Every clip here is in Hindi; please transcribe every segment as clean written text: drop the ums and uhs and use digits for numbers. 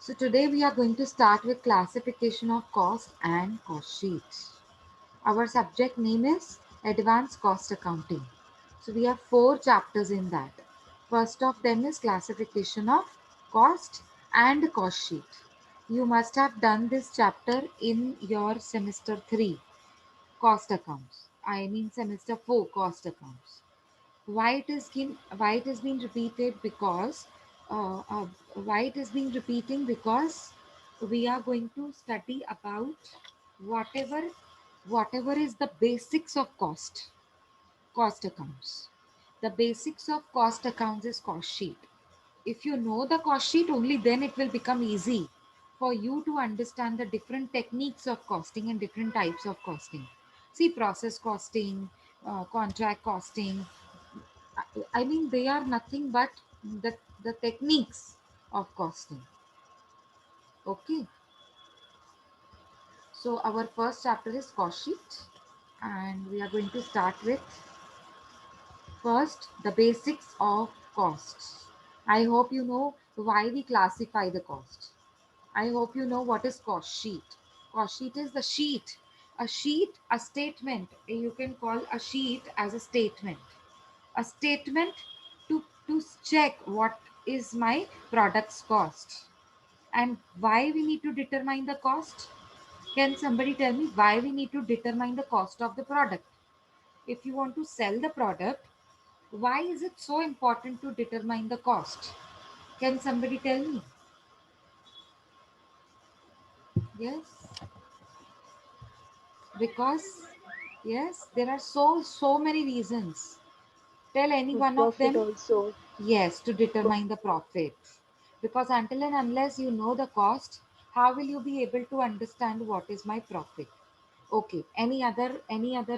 So today we are going to start with classification of cost and cost sheet. Our subject name is Advanced Cost Accounting. So we have 4 chapters in that. First of them is classification of cost and cost sheet. You must have done this chapter in your semester 3 cost accounts. I mean semester 4 cost accounts. Why it is being repeated because why it is being repeating because we are going to study about whatever whatever is the basics of cost accounts. The basics of cost accounts is cost sheet. If you know the cost sheet, only then it will become easy for you to understand the different techniques of costing and different types of costing. See, process costing, contract costing, I mean, they are nothing but the techniques of costing. Okay. So our first chapter is cost sheet, and we are going to start with first the basics of costs. I hope you know why we classify the cost. I hope you know what is cost sheet. Cost sheet is the sheet. A sheet, a statement. You can call a sheet as a statement. A statement to check what is my product's cost and why we need to determine the cost. Can somebody tell me why we need to determine the cost of the product? If you want to sell the product, why is it so important to determine the cost? Can somebody tell me? Yes, because yes, there are so many reasons. Tell any For one of profit them. also. Yes, to determine the profit. Because until and unless you know the cost, how will you be able to understand what is my profit? Okay. Any other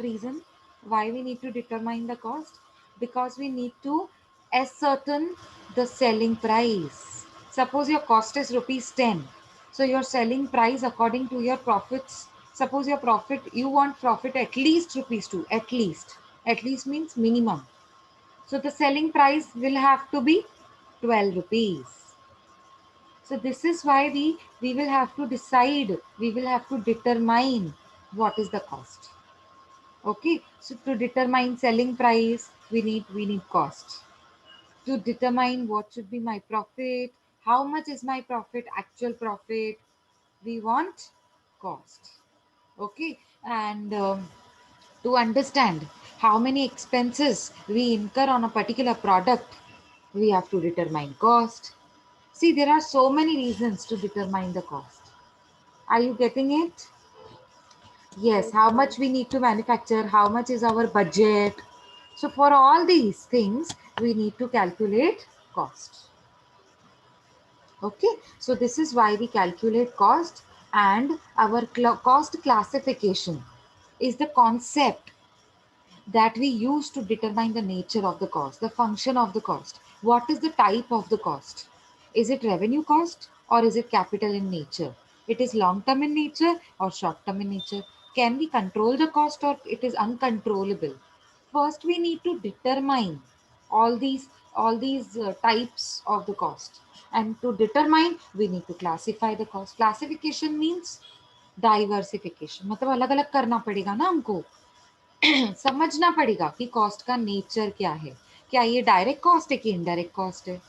reason why we need to determine the cost? Because we need to ascertain the selling price. Suppose your cost is rupees 10. So your selling price according to your profits. Suppose your profit, you want profit at least rupees 2. At least. At least means minimum. So the selling price will have to be 12 rupees. So this is why we will have to decide, we will have to determine what is the cost. Okay, so to determine selling price, we need cost. To determine what should be my profit, how much is my profit, actual profit, we want cost. Okay, and to understand how many expenses we incur on a particular product, we have to determine cost. See, there are so many reasons to determine the cost. Are you getting it? Yes, Yes, how much ma'am. we need to manufacture, how much is our budget. So, for all these things, we need to calculate cost. Okay, so this is why we calculate cost, and our cost classification is the concept that we use to determine the nature of the cost, the function of the cost. What is the type of the cost? Is it revenue cost or is it capital in nature? It is long term in nature or short term in nature? Can we control the cost or it is uncontrollable? First, we need to determine all these types of the cost, and to determine, we need to classify the cost. Classification means diversification, मतलब अलग अलग करना पड़ेगा ना हमको. समझना पड़ेगा कि कॉस्ट का नेचर क्या है. क्या ये डायरेक्ट कॉस्ट है कि इनडायरेक्ट कॉस्ट है,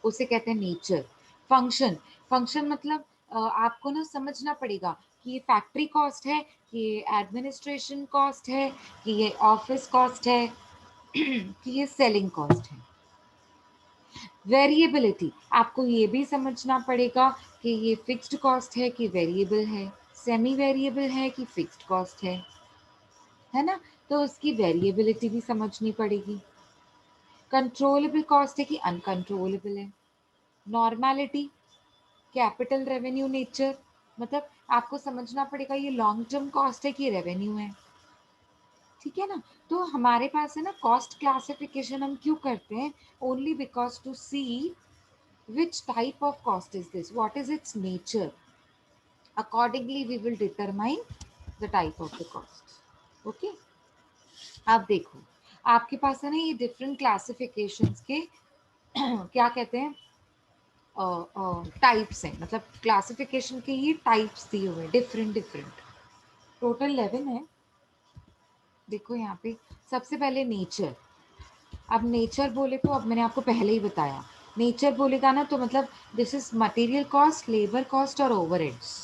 उसे कहते हैं नेचर. फंक्शन, फंक्शन मतलब आपको ना समझना पड़ेगा कि ये फैक्ट्री कॉस्ट है, कि ये एडमिनिस्ट्रेशन कॉस्ट है, कि ये ऑफिस कॉस्ट है, कि ये सेलिंग कॉस्ट है. वेरिएबिलिटी, आपको ये भी समझना पड़ेगा कि ये फिक्स्ड कॉस्ट है कि वेरिएबल है, सेमी वेरिएबल है कि फिक्स्ड कॉस्ट है ना. तो उसकी वेरिएबिलिटी भी समझनी पड़ेगी. कंट्रोलेबल कॉस्ट है कि अनकंट्रोलेबल है. नॉर्मैलिटी, कैपिटल रेवेन्यू नेचर, मतलब आपको समझना पड़ेगा ये लॉन्ग टर्म कॉस्ट है कि रेवेन्यू है. ठीक है ना. तो हमारे पास है ना कॉस्ट क्लासिफिकेशन हम क्यों करते हैं? Only because to see which type of cost is this, what is its nature. Accordingly we will determine the type of the cost. Okay. आप देखो, आपके पास है ना ये डिफरेंट क्लासिफिकेशंस के क्या कहते हैं, टाइप्स हैं, मतलब क्लासिफिकेशन के ये टाइप्स दिए हुए हैं, डिफरेंट डिफरेंट, टोटल 11 है। देखो यहाँ पे सबसे पहले नेचर। अब नेचर बोले तो अब मैंने आपको पहले ही बताया, नेचर बोलेगा ना तो मतलब this is material cost, labour cost और ओवरहेड्स।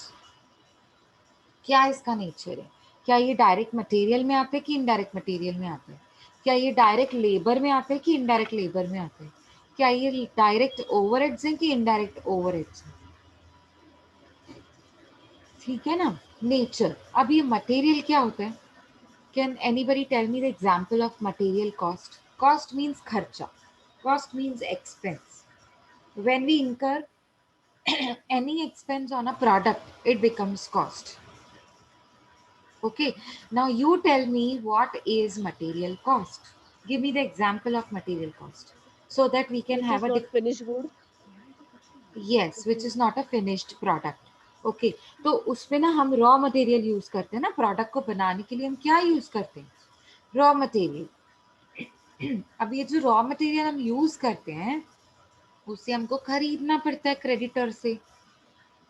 क्या इसका नेचर है? क्या ये डायरेक्ट मटेरियल में आते हैं कि इनडायरेक्ट मटेरियल में आते हैं? क्या ये डायरेक्ट लेबर में आते हैं कि इनडायरेक्ट लेबर में आते हैं? क्या ये डायरेक्ट ओवरहेड्स हैं कि इनडायरेक्ट ओवरहेड्स हैं? ठीक है ना, नेचर। अब ये मटेरियल क्या होता है? Can anybody tell me the example of material cost? Cost means खर्चा, cost means expense. When we incur any expense on a product, it becomes cost. Okay, now you tell me what is material cost. Give me the example of material cost so that we can which have is a not finished good. yes, which Okay. is not a finished product. Okay तो उसमें ना हम रॉ मटेरियल यूज करते हैं ना, प्रोडक्ट को बनाने के लिए हम क्या यूज करते हैं? Raw material. अब ये जो रॉ मटेरियल हम यूज करते हैं उसे हमको खरीदना पड़ता है क्रेडिटर से,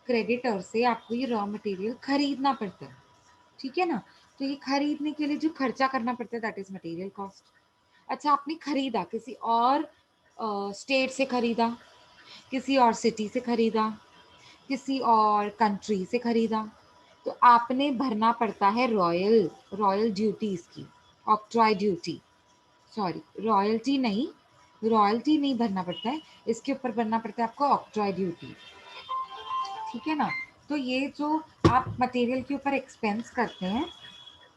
क्रेडिटर से आपको ये रॉ मटेरियल खरीदना पड़ता है, ठीक है ना। तो ये खरीदने के लिए जो खर्चा करना पड़ता है दैट इज मटेरियल कॉस्ट। अच्छा, आपने खरीदा किसी और स्टेट से खरीदा, किसी और सिटी से खरीदा, किसी और कंट्री से खरीदा, तो आपने भरना पड़ता है रॉयल रॉयल ड्यूटीज की, ऑक्ट्रॉय ड्यूटी, सॉरी रॉयल्टी नहीं, रॉयल्टी नहीं भरना पड़ता है, इसके ऊपर भरना पड़ता है आपको ऑक्ट्रॉय ड्यूटी, ठीक है ना। तो ये जो आप मटेरियल के ऊपर एक्सपेंस करते हैं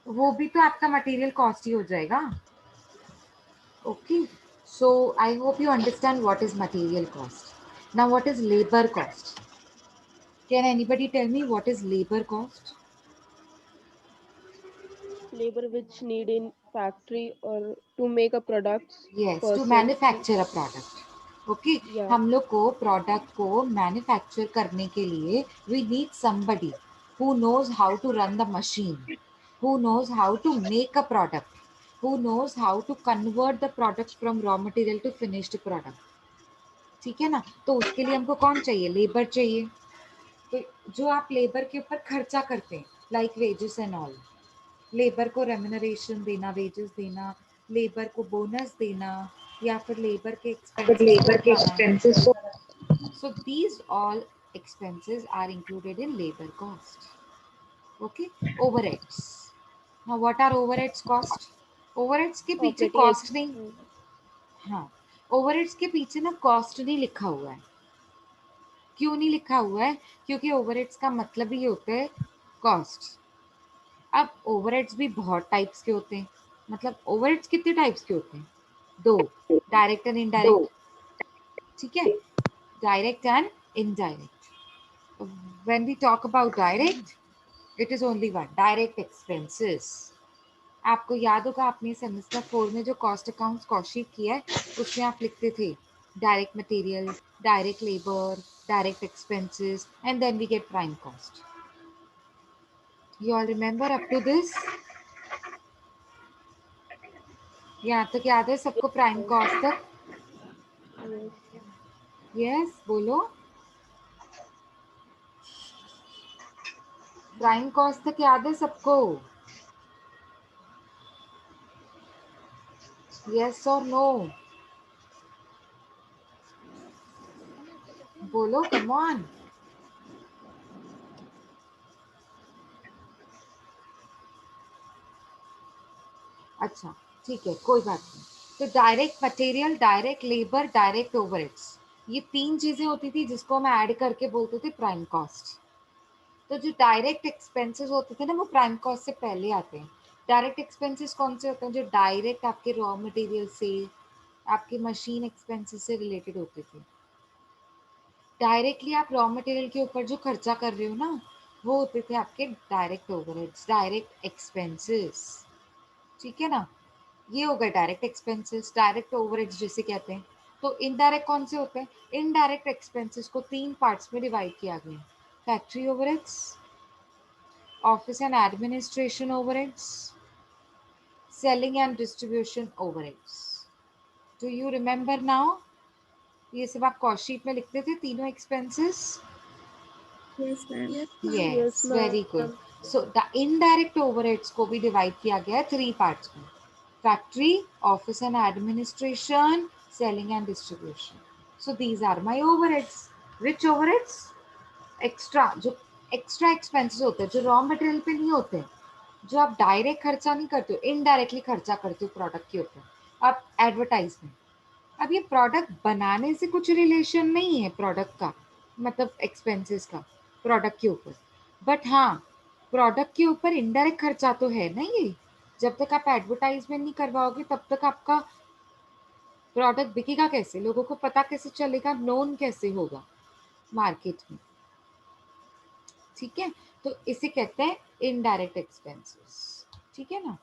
वो भी तो आपका मटेरियल कॉस्ट ही हो जाएगा। Okay, so I hope you understand what is material cost. Now what is labour cost? Can anybody tell me what is labour cost? Labor which need in factory or to make a products yes, two person. Manufacture a product. Okay, Yeah. हम लोग को प्रोडक्ट को मैन्युफैक्चर करने के लिए we need somebody who knows how to run the machine, who knows how to make a product, who knows how to convert the product from raw material to finished product, ठीक है ना। तो उसके लिए हमको कौन चाहिए? लेबर चाहिए। तो जो आप लेबर के ऊपर खर्चा करते हैं like wages and all, labour को रेम्यूनरेशन देना, वेजेस देना, लेबर को बोनस देना, या फिर लेबर के But एक्सपेंसेस को labor के उठाना, expenses को so these all expenses are included in labor cost. Okay, overheads. Now what are overheads cost? Overheads के पीछे Operating कॉस्ट नहीं, expense. हाँ, ओवरहेड्स के पीछे ना कॉस्ट नहीं लिखा हुआ है। क्यों नहीं लिखा हुआ है? क्योंकि ओवरहेड्स का मतलब ही होता है कॉस्ट। अब ओवरहेड्स भी बहुत टाइप्स के होते हैं, मतलब ओवरहेड्स कितने टाइप्स के होते हैं? दो, डायरेक्ट एंड दो इनडायरेक्ट, ठीक है, direct and indirect. When we talk about direct, it is only one, direct expenses. आपको याद होगा आपने सेमेस्टर 4 में जो कॉस्ट अकाउंट्स कौशिक किया है उसमें आप लिखते थे direct material, direct labour, direct expenses and then we get prime cost. You all remember up to this? यहाँ तक याद है सबको प्राइम Yes. कॉस्ट तक? Yes. यस बोलो, प्राइम कॉस्ट तक याद है सबको? यस और नो? बोलो, कम ऑन। अच्छा, ठीक है, कोई बात नहीं। तो direct material, direct labour, direct overheads, ये तीन चीजें होती थी जिसको हम ऐड करके बोलते थे प्राइम कॉस्ट। तो जो डायरेक्ट एक्सपेंसेस होते थे ना वो प्राइम कॉस्ट से पहले आते हैं। डायरेक्ट एक्सपेंसेस कौन से होते हैं? जो डायरेक्ट आपके रॉ मटेरियल से, आपके मशीन एक्सपेंसेस से रिलेटेड होते थे। डायरेक्टली आप रॉ मटेरियल के ऊपर जो खर्चा कर रहे हो ना वो होते थे आपके डायरेक्ट ओवरहेड्स, डायरेक्ट एक्सपेंसेस, ठीक है ना। ये हो गए डायरेक्ट एक्सपेंसेस, डायरेक्ट ओवरहेड्स जिसे कहते हैं। तो इनडायरेक्ट कौन से होते हैं? इनडायरेक्ट एक्सपेंसेस को तीन पार्ट्स में डिवाइड किया गया है, factory overheads, office and administration overheads, selling and distribution overheads. Do you remember now? ये सब आप कॉस्ट शीट में लिखते थे तीनों expenses? Yes, ma'am. Yes, Yes, very good. ma'am. So the indirect overheads को भी डिवाइड किया गया है 3 पार्ट्स में. Factory, office and administration, selling and distribution. So these are my overheads. Which overheads? Extra, जो एक्स्ट्रा एक्सपेंसेस होते हैं जो रॉ मटेरियल पे नहीं होते हैं, जो आप डायरेक्ट खर्चा नहीं करते हो, इनडायरेक्टली खर्चा करते हो प्रोडक्ट के ऊपर. आप एडवर्टाइजमेंट, अब ये प्रोडक्ट बनाने से कुछ रिलेशन नहीं है प्रोडक्ट का, मतलब एक्सपेंसेस का प्रोडक्ट के ऊपर, बट हाँ प्रोडक्ट के ऊपर इनडायरेक्ट खर्चा तो है ना ये. जब तक आप एडवर्टाइजमेंट नहीं करवाओगे तब तक आपका प्रोडक्ट बिकेगा कैसे, लोगों को पता कैसे चलेगा, नोन कैसे होगा मार्केट में. ठीक है, तो इसे कहते हैं इनडायरेक्ट एक्सपेंसेस. ठीक है ना.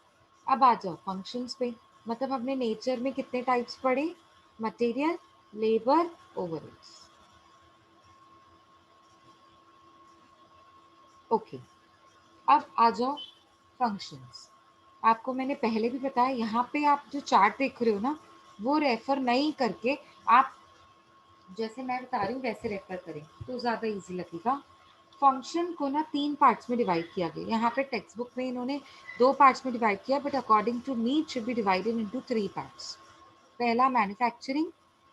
अब आ जाओ फंक्शंस पे. मतलब हमने नेचर में कितने टाइप्स पढ़े? Material, labour, overheads. ओके, अब आ जाओ फंक्शंस. आपको मैंने पहले भी बताया, यहाँ पे आप जो चार्ट देख रहे हो ना, वो रेफर नहीं करके आप जैसे मैं बता रही हूँ वैसे रेफर करें तो ज़्यादा इजी लगेगा. फंक्शन को ना 3 पार्ट्स में डिवाइड किया गया. यहाँ पे टेक्स्ट बुक में इन्होंने 2 पार्ट्स में डिवाइड किया, but according to me it should be divided into 3 parts. पहला मैन्युफैक्चरिंग,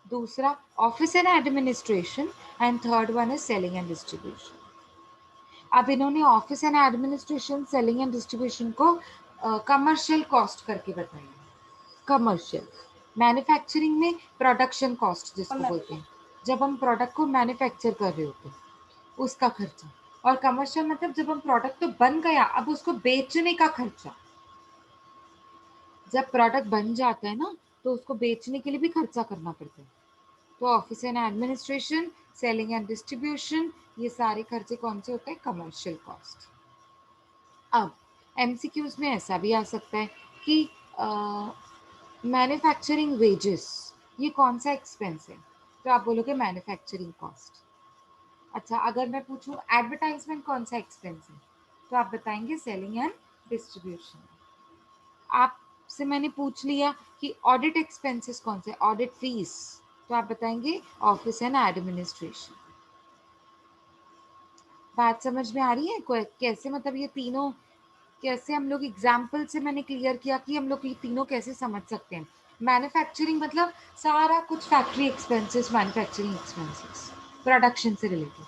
दूसरा office and administration, and third one is selling and distribution. अब इन्होंने office and administration, selling and distribution को कमर्शियल कॉस्ट करके बताया. कमर्शियल. मैन्युफैक्चरिंग में प्रोडक्शन कॉस्ट जिसको बोलते हैं, जब हम प्रोडक्ट को मैन्युफैक्चर कर रहे होते हैं उसका खर्चा. और कमर्शियल मतलब जब हम प्रोडक्ट तो बन गया, अब उसको बेचने का खर्चा. जब प्रोडक्ट बन जाता है ना तो उसको बेचने के लिए भी खर्चा करना पड़ता है. तो office and administration, selling and distribution, ये सारे खर्चे कौन से होते हैं? Commercial cost. अब एमसीक्यूज में ऐसा भी आ सकता है कि मैन्युफैक्चरिंग वेजेस ये कौन सा एक्सपेंस है? तो आप बोलोगे मैन्युफैक्चरिंग कॉस्ट. अच्छा, अगर मैं पूछूं एडवर्टाइजमेंट कौन सा एक्सपेंस है, तो आप बताएंगे सेलिंग एंड डिस्ट्रीब्यूशन. आपसे मैंने पूछ लिया कि ऑडिट एक्सपेंसेस कौन से, ऑडिट फीस, तो आप बताएंगे ऑफिस एंड एडमिनिस्ट्रेशन. बात समझ में आ रही है कैसे, मतलब ये तीनों कैसे हम लोग एग्जाम्पल से मैंने क्लियर किया कि हम लोग ये तीनों कैसे समझ सकते हैं. मैन्युफैक्चरिंग मतलब सारा कुछ factory expenses, manufacturing expenses production से related.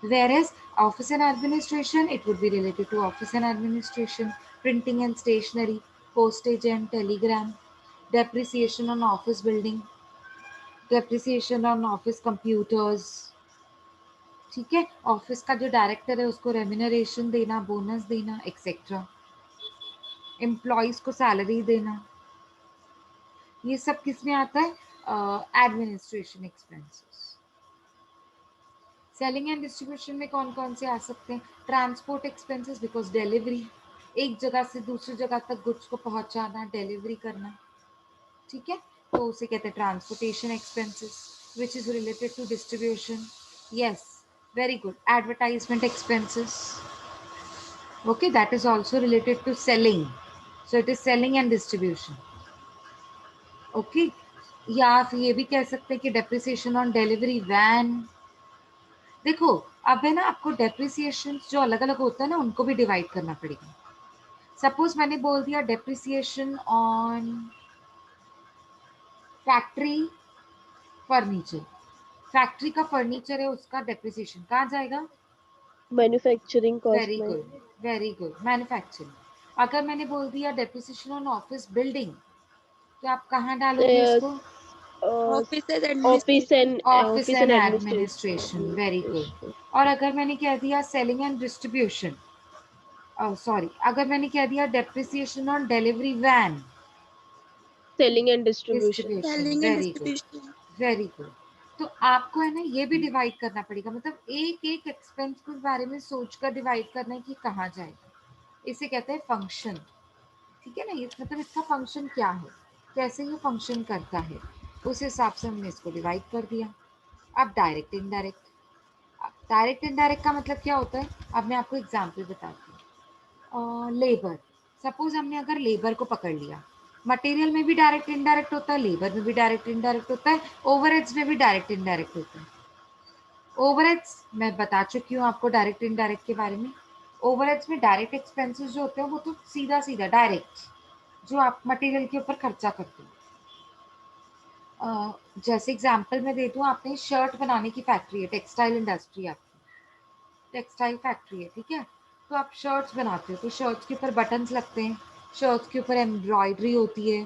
Whereas office and administration, it would be related to office and administration, printing and stationery, postage and telegram, depreciation on office building, depreciation on office computers. ठीक है, ऑफिस का जो डायरेक्टर है उसको रेम्यूनरेशन देना, बोनस देना, एक्सेट्रा. एम्प्लॉयज को सैलरी देना, ये सब किस में आता है? Administration expenses. Selling and distribution में कौन कौन से आ सकते हैं? ट्रांसपोर्ट एक्सपेंसेस, बिकॉज डिलीवरी, एक जगह से दूसरी जगह तक गुड्स को पहुंचाना, डिलीवरी करना. ठीक है, तो उसे कहते हैं transportation expenses, which is related to distribution. Yes, very good. Advertisement expenses, okay, that is also related to selling. So it is selling and distribution. Okay, या फिर ये भी कह सकते हैं कि डेप्रिसिएशन ऑन डिलीवरी वैन. देखो, अब है ना, आपको डेप्रिसिएशन जो अलग अलग होता है ना उनको भी डिवाइड करना पड़ेगा. सपोज मैंने बोल दिया depreciation on factory furniture. Factory का फर्नीचर है, उसका डेप्रिसिएशन कहाँ जाएगा? मैन्युफैक्चरिंग कॉस्ट वेरी में. Good, very good, manufacturing. अगर मैंने बोल दिया डेप्रिसिएशन ऑन ऑफिस बिल्डिंग, तो आप कहाँ डालोगे इसको? Office and office administration. And office office and and administration. Very good. Administration. और अगर मैंने कह दिया सेलिंग एंड डिस्ट्रीब्यूशन, सॉरी, अगर मैंने कह दिया depreciation on delivery van, selling and distribution. Distribution. Selling and very good, distribution. Very good. तो आपको है ना ये भी डिवाइड करना पड़ेगा, मतलब एक एक एक्सपेंस के बारे में सोचकर डिवाइड करना है कि कहाँ जाएगा. इसे कहते हैं फंक्शन. ठीक है ना, ये मतलब इसका फंक्शन क्या है, कैसे ये फंक्शन करता है, उस हिसाब से हमने इसको डिवाइड कर दिया. अब डायरेक्ट इनडायरेक्ट. डायरेक्ट इनडायरेक्ट का मतलब क्या होता है? अब मैं आपको एग्जाम्पल बताती हूँ. लेबर, सपोज हमने अगर लेबर को पकड़ लिया, मटेरियल में भी डायरेक्ट इनडायरेक्ट होता है, लेबर में भी डायरेक्ट इनडायरेक्ट होता है, ओवरहेड्स में भी डायरेक्ट इनडायरेक्ट होता है। ओवरहेड्स मैं बता चुकी हूँ आपको डायरेक्ट इनडायरेक्ट के बारे में। ओवरहेड्स में डायरेक्ट एक्सपेंसेस जो होते हैं वो तो सीधा सीधा डायरेक्ट जो आप मटेरियल के ऊपर खर्चा करते हो। जैसे एग्जांपल मैं दे दूँ, आपने शर्ट बनाने की फैक्ट्री है, टेक्सटाइल इंडस्ट्री है आपकी, टेक्सटाइल फैक्ट्री है, ठीक है। तो आप शर्ट्स बनाते हो, तो शर्ट्स के ऊपर बटन्स लगते हैं, शर्ट्स के ऊपर एम्ब्रॉयडरी होती है,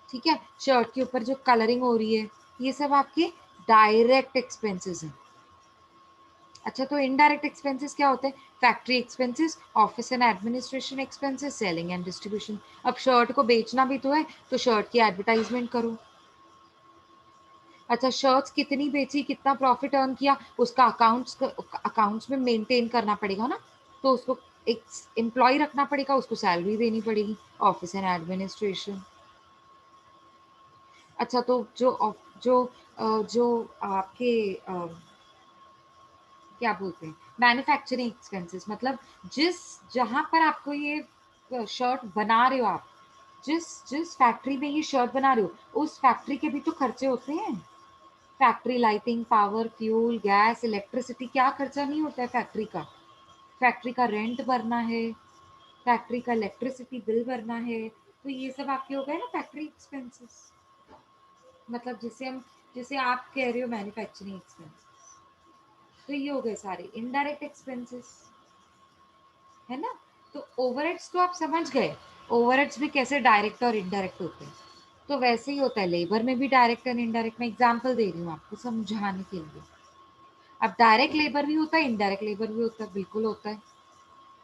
ठीक है, शर्ट के ऊपर जो कलरिंग हो रही है, ये सब आपके डायरेक्ट एक्सपेंसेस हैं। अच्छा, तो इनडायरेक्ट एक्सपेंसेस क्या होते हैं? Factory expenses, office and administration expenses, selling and distribution. अब शर्ट को बेचना भी तो है, तो शर्ट की एडवर्टाइजमेंट करो। अच्छा, शर्ट्स कितनी बेची, कितना प्रॉफिट अर्न किया, उसका अकाउंट्स में मेंटेन करना पड़ेगा ना, तो उसको एक एम्प्लॉय रखना पड़ेगा, उसको सैलरी देनी पड़ेगी, ऑफिस एंड एडमिनिस्ट्रेशन। अच्छा, तो जो आपके क्या बोलते हैं, मैन्युफैक्चरिंग एक्सपेंसेस, मतलब जहां पर आपको ये शर्ट बना रहे हो आप, जिस फैक्ट्री में ये शर्ट बना रहे हो, उस फैक्ट्री के भी तो खर्चे होते हैं। Factory lighting, power, fuel, gas, electricity, क्या खर्चा नहीं होता है फैक्ट्री का? फैक्ट्री का रेंट भरना है, फैक्ट्री का इलेक्ट्रिसिटी बिल भरना है, तो ये सब आपके हो गए ना फैक्ट्री एक्सपेंसेस। मतलब जिसे आप कह रहे हो मैन्युफैक्चरिंग एक्सपेंसेस, तो ये हो गए सारे इनडायरेक्ट एक्सपेंसेस, है ना। तो ओवरहेड्स तो आप समझ गए, ओवरहेड्स भी कैसे डायरेक्ट और इनडायरेक्ट होते हैं। तो वैसे ही होता है लेबर में भी डायरेक्ट एंड इनडायरेक्ट। मैं एग्जांपल दे रही हूँ आपको समझाने के लिए। अब डायरेक्ट लेबर भी होता है, इनडायरेक्ट लेबर भी होता है, बिल्कुल होता है।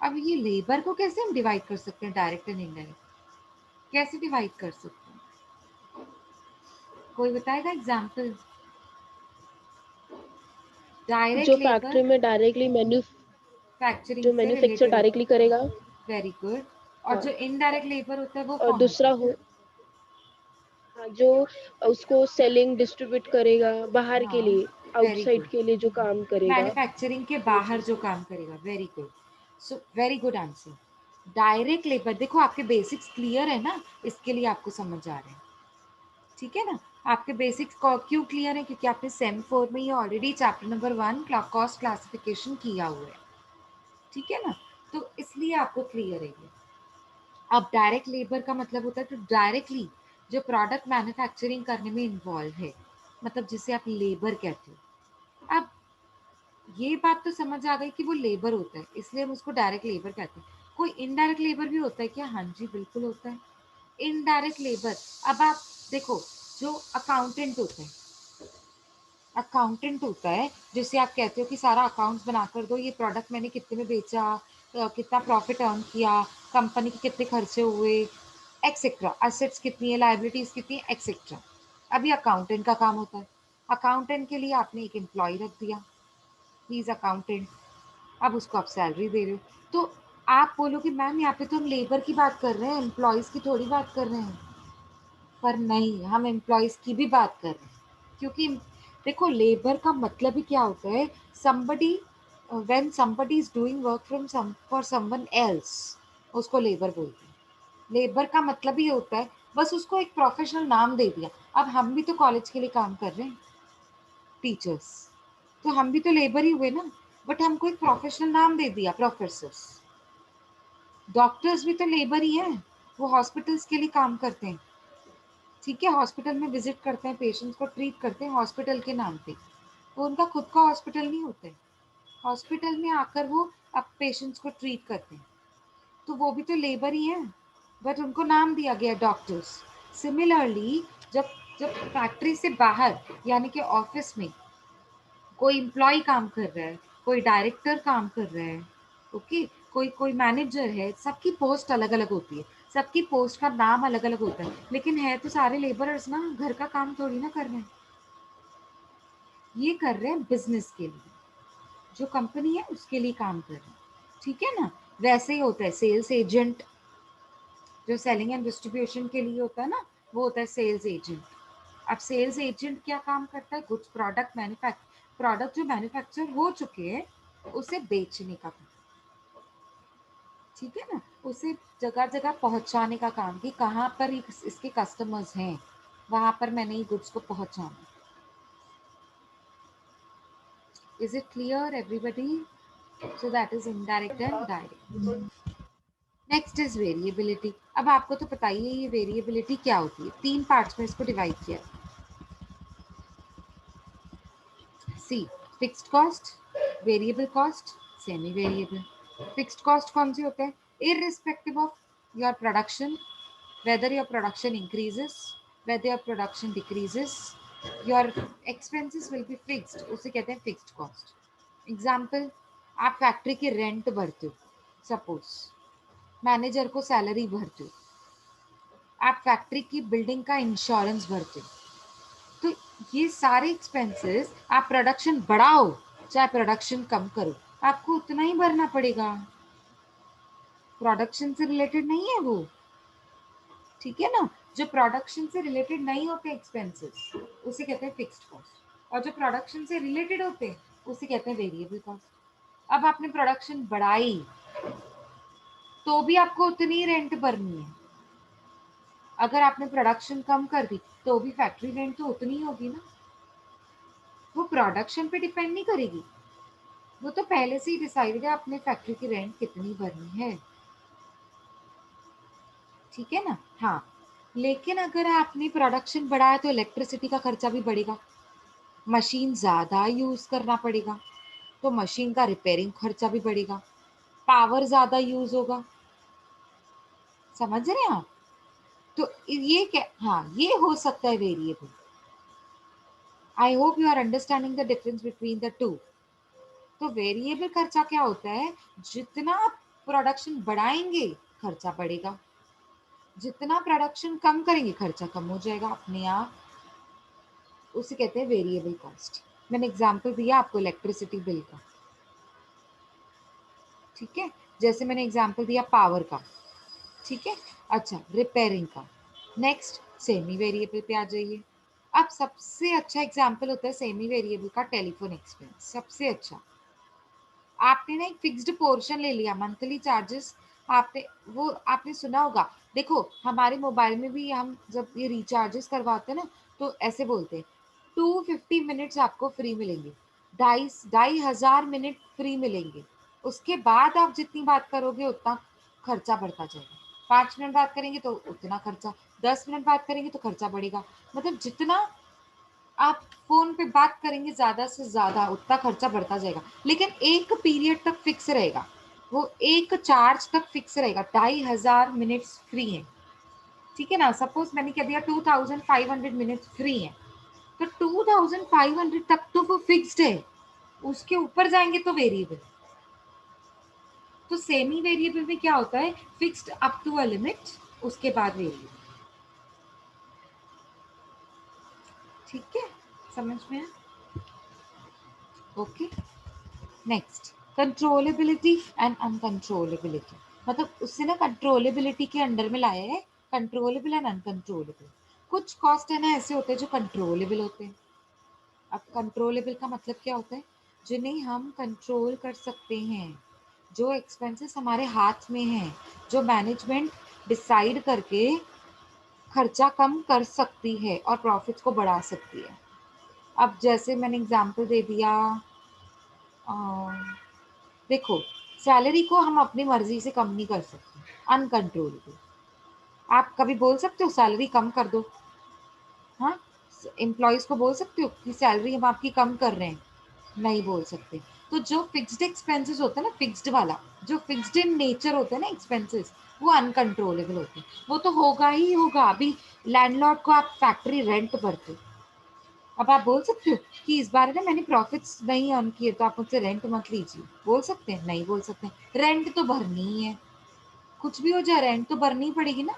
अब ये लेबर को कैसे हम डिवाइड कर सकते हैं, डायरेक्ट एंड इनडायरेक्ट कैसे डिवाइड कर सकते हैं? कोई बताएगा एग्जांपल? डायरेक्ट जो लेबर फैक्ट्री में डायरेक्टली मैन्युफैक्चरिंग जो से मैन्युफैक्चर रिलेटेड डायरेक्टली होता है। करेगा। Very good. और हाँ, जो इनडायरेक्ट लेबर होता है वो और कौन होता दूसरा है? हो, हाँ, जो उसको सेलिंग डिस्ट्रीब्यूट करेगा बाहर के हाँ, लिए, वेरी आउटसाइड गुड। के लिए जो काम करेगा, मैन्युफैक्चरिंग के वो बाहर चीज। जो काम करेगा, very good. So very good answer. Direct labour, देखो आपके बेसिक्स क्लियर है ना, इसके लिए आपको समझ आ रहे हैं, ठीक है ना। आपके बेसिक्स क्यों क्लियर है? क्योंकि आपने सेम 4 में ये already chapter number 1 cost classification किया हुआ है, ठीक है ना। तो इसलिए आपको क्लियर है ये। अब डायरेक्ट लेबर का मतलब होता है तो डायरेक्टली जो प्रोडक्ट मैन्युफैक्चरिंग करने में इन्वॉल्व है, मतलब जिसे आप लेबर कहते हो। अब ये बात तो समझ आ गई कि वो लेबर होता है, इसलिए हम उसको डायरेक्ट लेबर कहते हैं। कोई इनडायरेक्ट लेबर भी होता है क्या? हाँ जी, बिल्कुल होता है इनडायरेक्ट लेबर। अब आप देखो, जो अकाउंटेंट होता है, अकाउंटेंट होता है जिसे आप कहते हो कि सारा अकाउंट्स बना कर दो, ये प्रोडक्ट मैंने कितने में बेचा, कितना प्रॉफिट अर्न किया, कंपनी के कितने खर्चे हुए, एक्सेट्रा, असेट्स कितनी है, लाइबिलिटीज कितनी है, एक्सेट्रा। अभी अकाउंटेंट का काम होता है। अकाउंटेंट के लिए आपने एक एम्प्लॉय रख दिया, ही इज अकाउंटेंट। अब उसको आप सैलरी दे रहे हो, तो आप बोलो कि मैम यहाँ पे तो हम लेबर की बात कर रहे हैं, एम्प्लॉयज़ की थोड़ी बात कर रहे हैं। पर नहीं, हम एम्प्लॉयज़ की भी बात कर रहे हैं, क्योंकि देखो लेबर का मतलब ही क्या होता है? Somebody, when somebody is doing work from some for someone else, उसको लेबर बोलते हैं। लेबर का मतलब ही होता है, बस उसको एक प्रोफेशनल नाम दे दिया। अब हम भी तो कॉलेज के लिए काम कर रहे हैं, टीचर्स, तो हम भी तो लेबर ही हुए ना, बट हमको एक प्रोफेशनल नाम दे दिया, प्रोफेसर्स। डॉक्टर्स भी तो लेबर ही हैं, वो हॉस्पिटल्स के लिए काम करते हैं, ठीक है, हॉस्पिटल में विजिट करते हैं, पेशेंट्स को ट्रीट करते हैं हॉस्पिटल के नाम पे। वो उनका खुद का हॉस्पिटल नहीं होता है, हॉस्पिटल में आकर वो अब पेशेंट्स को ट्रीट करते हैं, तो वो भी तो लेबर ही हैं, बट उनको नाम दिया गया डॉक्टर्स। सिमिलरली, जब जब फैक्ट्री से बाहर यानी कि ऑफिस में कोई एम्प्लॉय काम कर रहा है, कोई डायरेक्टर काम कर रहा है, ओके, कोई कोई मैनेजर है, सबकी पोस्ट अलग अलग होती है, सबकी पोस्ट का नाम अलग अलग होता है, लेकिन है तो सारे लेबरर्स ना, घर का काम थोड़ी ना कर रहे हैं, ये कर रहे हैं बिजनेस के लिए, जो कंपनी है उसके लिए काम कर रहे हैं, ठीक है ना। वैसे ही होता है सेल्स एजेंट, जो सेलिंग एंड डिस्ट्रीब्यूशन के लिए होता है ना, वो होता है सेल्स एजेंट। अब सेल्स एजेंट क्या काम करता है? कुछ प्रोडक्ट जो मैन्युफैक्चर हो चुके हैं उसे बेचने का काम, ठीक है ना। उसे जगह जगह पहुंचाने का काम कि कहाँ पर इसके कस्टमर्स हैं, वहां पर मैंने ये गुड्स को पहुंचाना। Is it clear everybody? So that is indirect and direct. Next is variability. अब आपको तो पता ही है ये वेरिएबिलिटी क्या होती है। 3 पार्ट्स में इसको डिवाइड किया। See, fixed cost, variable cost, semi variable. Fixed cost कौन सी होते हैं? Irrespective of your production, whether your production increases, whether your production decreases, your expenses will be fixed, उसे कहते हैं फिक्स्ड कॉस्ट। एग्जाम्पल, आप फैक्ट्री की रेंट भरते हो, सपोज मैनेजर को सैलरी भरते हो, आप फैक्ट्री की बिल्डिंग का इंश्योरेंस भरते हो, तो ये सारे एक्सपेंसेस आप प्रोडक्शन बढ़ाओ चाहे प्रोडक्शन कम करो, आपको उतना ही भरना पड़ेगा। प्रोडक्शन से रिलेटेड नहीं है वो, ठीक है ना। जो प्रोडक्शन से रिलेटेड नहीं होते एक्सपेंसेस उसे कहते हैं फिक्स्ड कॉस्ट, और जो प्रोडक्शन से रिलेटेड होते हैं उसे कहते हैं वेरिएबल कॉस्ट। अब आपने प्रोडक्शन बढ़ाई तो भी आपको उतनी ही रेंट भरनी है, अगर आपने प्रोडक्शन कम कर दी तो भी फैक्ट्री रेंट तो उतनी ही होगी ना। वो प्रोडक्शन पे डिपेंड नहीं करेगी, वो तो पहले से ही डिसाइडेड है अपने फैक्ट्री की रेंट कितनी भरनी है, ठीक है ना। हाँ, लेकिन अगर आपने प्रोडक्शन बढ़ाया तो इलेक्ट्रिसिटी का खर्चा भी बढ़ेगा, मशीन ज़्यादा यूज़ करना पड़ेगा तो मशीन का रिपेयरिंग खर्चा भी बढ़ेगा, पावर ज़्यादा यूज़ होगा, समझ रहे हैं आप। तो ये क्या, हाँ ये हो सकता है variable. I hope you are understanding the difference between the two. तो वेरिएबल खर्चा क्या होता है? जितना आप प्रोडक्शन बढ़ाएंगे खर्चा बढ़ेगा, जितना प्रोडक्शन कम करेंगे खर्चा कम हो जाएगा अपने आप, उसे कहते हैं वेरिएबल कॉस्ट। मैंने एग्जांपल दिया आपको इलेक्ट्रिसिटी बिल का, ठीक है, जैसे मैंने एग्जांपल दिया पावर का, ठीक है। अच्छा, रिपेयरिंग का। नेक्स्ट सेमी वेरिएबल पे आ जाइए। अब सबसे अच्छा एग्जांपल होता है सेमी वेरिएबल का टेलीफोन एक्सपेंस, सबसे अच्छा। आपने ना एक फिक्स्ड पोर्शन ले लिया, मंथली चार्जेस, आपने वो आपने सुना होगा, देखो हमारे मोबाइल में भी हम जब ये रिचार्जेस करवाते हैं ना तो ऐसे बोलते हैं 250 मिनट्स आपको फ्री मिलेंगे, 2,500 मिनट फ्री मिलेंगे, उसके बाद आप जितनी बात करोगे उतना खर्चा बढ़ता जाएगा। 5 मिनट बात करेंगे तो उतना खर्चा, 10 मिनट बात करेंगे तो खर्चा बढ़ेगा, मतलब जितना आप फोन पे बात करेंगे ज्यादा से ज्यादा उतना खर्चा बढ़ता जाएगा, लेकिन एक पीरियड तक फिक्स रहेगा, वो एक चार्ज तक फिक्स रहेगा, 2,500 मिनट्स फ्री है, ठीक है ना। सपोज मैंने कह दिया 2,500 मिनट्स फ्री है, तो 2,500 तक तो वो फिक्स्ड है, उसके ऊपर जाएंगे तो वेरिएबल। तो सेमी वेरिएबल में क्या होता है? Fixed up to a limit, उसके बाद वेरिएबल, ठीक है, समझ में आया? Okay, next controllability and uncontrollability, मतलब उससे ना कंट्रोलेबिलिटी के अंडर में लाया है कंट्रोलेबल एंड अनकंट्रोलेबल। कुछ कॉस्ट है ना ऐसे होते हैं जो कंट्रोलेबल होते हैं। अब कंट्रोलेबल का मतलब क्या होता है? जिन्हें हम कंट्रोल कर सकते हैं, जो एक्सपेंसेस हमारे हाथ में हैं, जो मैनेजमेंट डिसाइड करके खर्चा कम कर सकती है और प्रॉफिट्स को बढ़ा सकती है। अब जैसे मैंने एग्जांपल दे दिया, देखो सैलरी को हम अपनी मर्जी से कम नहीं कर सकते, अनकंट्रोलेबल। आप कभी बोल सकते हो सैलरी कम कर दो? हाँ, एम्प्लॉयज को बोल सकते हो कि सैलरी हम आपकी कम कर रहे हैं? नहीं बोल सकते। तो जो फिक्स्ड एक्सपेंसेस होता है ना, फिक्स्ड वाला, जो फिक्स्ड इन नेचर होता है ना एक्सपेंसेस, वो अनकंट्रोलेबल होते हैं, वो तो होगा ही होगा। अभी लैंडलॉर्ड को आप फैक्ट्री रेंट भरते हो, अब आप बोल सकते हो कि इस बार ना मैंने प्रॉफिट्स नहीं अर्न किए तो आप मुझसे रेंट मत लीजिए? बोल सकते हैं? नहीं बोल सकते। रेंट तो भरनी ही है, कुछ भी हो जाए रेंट तो भरनी ही पड़ेगी ना,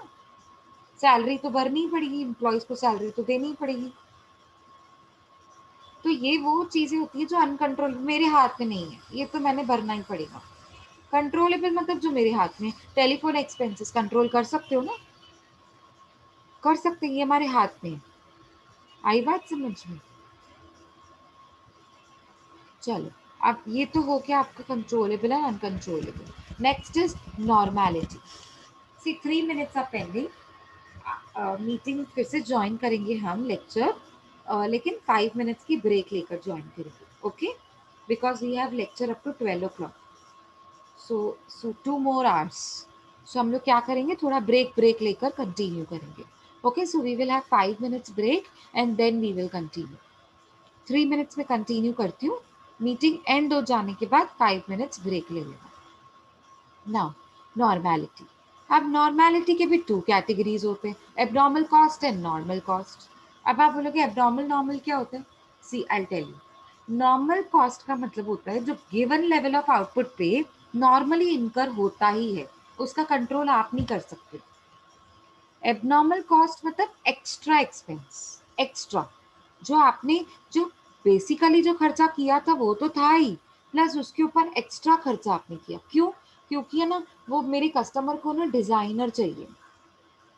सैलरी तो भरनी ही पड़ेगी, एम्प्लॉयज को सैलरी तो देनी ही पड़ेगी। तो ये वो चीजें होती है जो अनकंट्रोल, मेरे हाथ में नहीं है, ये तो मैंने भरना ही पड़ेगा। कंट्रोलेबल मतलब जो मेरे हाथ में, टेलीफोन एक्सपेंसेस कंट्रोल कर सकते हो ना, कर सकते हैं, ये हमारे हाथ में है। आई बात समझ में? चलो, अब ये तो हो गया आपका कंट्रोलेबल है uncontrollable. Next is normality. See 3 minutes are pending. Meeting फिर से ज्वाइन करेंगे हम लेक्चर, लेकिन 5 minutes की ब्रेक लेकर ज्वाइन करेंगे. Okay, because we have lecture up to 12 o'clock. So 2 more hours. So हम लोग क्या करेंगे, थोड़ा ब्रेक लेकर कंटिन्यू करेंगे. Okay, so we will have 5 minutes break and then we will continue. 3 minutes में कंटिन्यू करती हूँ. मीटिंग एंड हो जाने के बाद 5 minutes ब्रेक ले लेना. Now normality. अब नॉर्मेलिटी के भी 2 कैटेगरीज होते हैं, abnormal cost and normal cost. अब आप बोलोगे एबनॉर्मल नॉर्मल क्या होता है? See I tell you. Normal cost का मतलब होता है जो गिवन लेवल ऑफ आउटपुट पे नॉर्मली इनकर होता ही है, उसका कंट्रोल आप नहीं कर सकते. एबनॉर्मल कॉस्ट मतलब एक्स्ट्रा एक्सपेंस. एक्स्ट्रा जो आपने, जो बेसिकली जो खर्चा किया था वो तो था ही, प्लस उसके ऊपर एक्स्ट्रा खर्चा आपने किया. क्यों? क्योंकि है ना, वो मेरे कस्टमर को ना डिजाइनर चाहिए,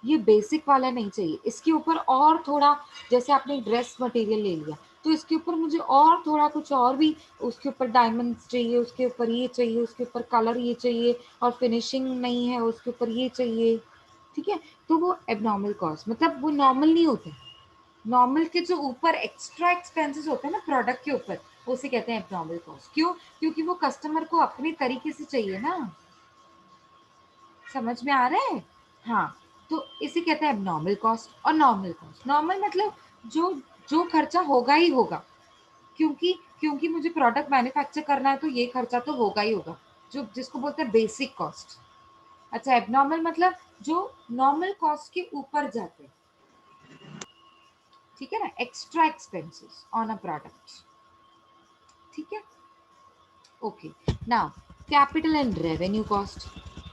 ये बेसिक वाला नहीं चाहिए. इसके ऊपर और थोड़ा, जैसे आपने ड्रेस मटेरियल ले लिया तो इसके ऊपर मुझे और थोड़ा कुछ और भी, उसके ऊपर डायमंड्स चाहिए, उसके ऊपर ये चाहिए, उसके ऊपर कलर ये चाहिए, और फिनिशिंग नहीं है उसके ऊपर ये चाहिए. ठीक है, तो वो एबनॉर्मल कॉस्ट, मतलब वो नॉर्मल नहीं होते. नॉर्मल के जो ऊपर एक्स्ट्रा एक्सपेंसेस होते हैं ना प्रोडक्ट के ऊपर, उसे कहते हैं एबनॉर्मल कॉस्ट. क्यों? क्योंकि वो कस्टमर को अपने तरीके से चाहिए ना. समझ में आ रहा है? हाँ, तो इसे कहते हैं एबनॉर्मल कॉस्ट और नॉर्मल कॉस्ट. नॉर्मल मतलब जो जो खर्चा होगा ही होगा, क्योंकि क्योंकि मुझे प्रोडक्ट मैन्युफैक्चर करना है तो ये खर्चा तो होगा ही होगा, जो जिसको बोलते हैं बेसिक कॉस्ट. अच्छा, एबनॉर्मल मतलब जो नॉर्मल कॉस्ट के ऊपर जाते हैं. ठीक है ना, extra expenses on a product. ठीक है, okay. Now capital and revenue cost.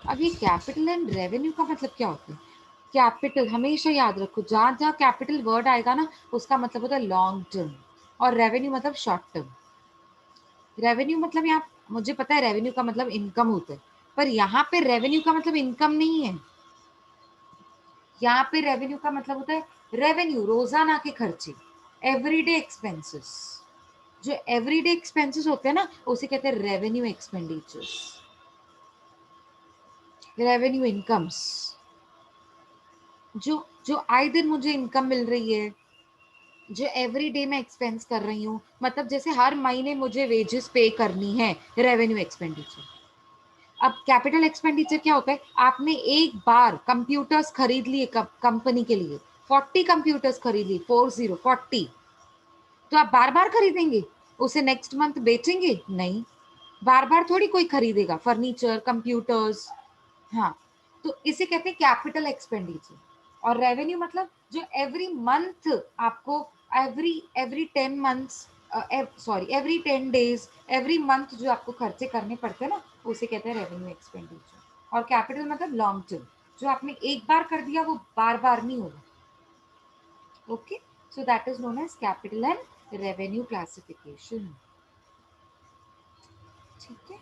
अब ये कैपिटल एंड रेवेन्यू का मतलब क्या होता है? कैपिटल हमेशा याद रखो, जहाँ जहाँ कैपिटल वर्ड आएगा ना उसका मतलब होता है लॉन्ग टर्म, और रेवेन्यू मतलब शॉर्ट टर्म. रेवेन्यू मतलब यहाँ, मुझे पता है रेवेन्यू का मतलब इनकम होता है, पर यहाँ पे रेवेन्यू का मतलब इनकम नहीं है. यहाँ पे रेवेन्यू का मतलब होता है रेवेन्यू, रोजाना के खर्चे, एवरीडे एक्सपेंसेस. जो एवरीडे एक्सपेंसेस होते हैं ना उसे कहते हैं रेवेन्यू एक्सपेंडिचर्स, रेवेन्यू इनकम्स. जो जो आए दिन मुझे इनकम मिल रही है, जो एवरी डे मैं एक्सपेंस कर रही हूँ, मतलब जैसे हर महीने मुझे वेजेस पे करनी है, रेवेन्यू एक्सपेंडिचर. अब कैपिटल एक्सपेंडिचर क्या होता है? आपने एक बार कंप्यूटर्स खरीद लिए कंपनी के लिए, 40 कंप्यूटर्स खरीद लिए, 40, तो आप बार बार खरीदेंगे उसे, नेक्स्ट मंथ बेचेंगे नहीं. बार बार थोड़ी कोई खरीदेगा फर्नीचर, कंप्यूटर्स. हाँ, तो इसे कहते हैं कैपिटल एक्सपेंडिचर. और रेवेन्यू मतलब जो एवरी मंथ आपको, every every 10 months, sorry every 10 days, every month जो आपको खर्चे करने पड़ते हैं ना उसे कहते हैं रेवेन्यू एक्सपेंडिचर. और कैपिटल मतलब लॉन्ग टर्म, जो आपने एक बार कर दिया वो बार बार नहीं होगा. Okay, so that is known as capital and revenue classification. ठीक है.